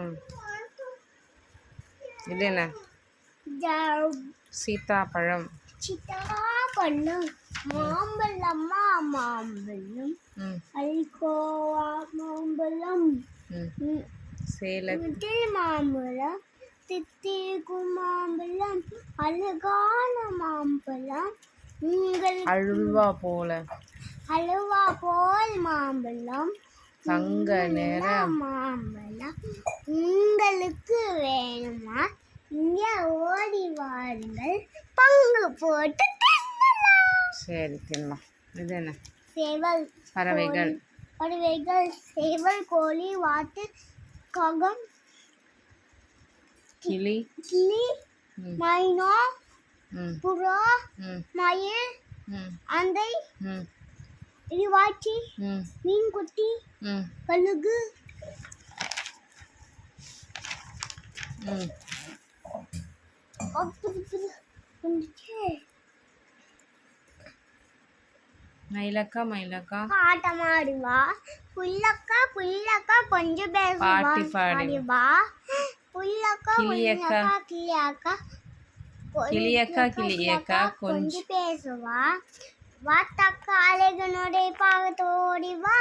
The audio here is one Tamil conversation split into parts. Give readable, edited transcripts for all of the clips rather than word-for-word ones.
ம். இது என்ன? சீதாப்பழம். சீதாப்பழம். மாம்பழமா மாம்பழம். அல்கோவா மாம்பழம். சேலத்தில் மாம்பழம். தித்திக்கும் மாம்பழம். அழகான மாம்பழம். அல்வா போல் மாம்பழம். தங்க நிற மாம்பழம் உங்களுக்கு வேணுமா? இங்கே ஓடி வாருங்கள், பங்கு போட்டு தின்னலாம். சரி, தின்னலாம். இது என்ன? சேவல். பறவைகள். சேவல், கோழி, வாத்து, காகம், கிளி, மைனா, புறா, மயில், ஆந்தை, இடிவாச்சி, மீன்குட்டி, கழுகு, மயிலக்கா ஆட்டமாடுவா. புள்ளக்கா கொஞ்சம் பேசுவா. பாட்டி பாடுவா. புள்ளக்கா கிளியக்கா கொஞ்சம் பேசுவா. வாத்தக்கா அழகு நடை பார்க்க ஓடிவா.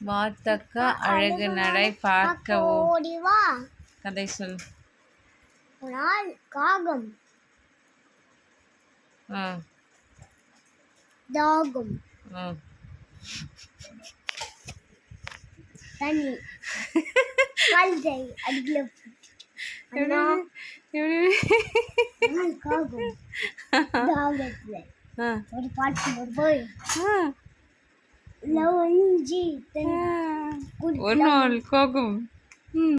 வாத்தக்கா அழகு நடை பார்க்க ஓடிவா. கதை சொல். காகம். தாகம். தண்ணி. கல்தை அடிக்கல. காகம் தாகத்துல ஒரு பாட்டு போய் லவஞ்சி ஒரு நாள் காகம்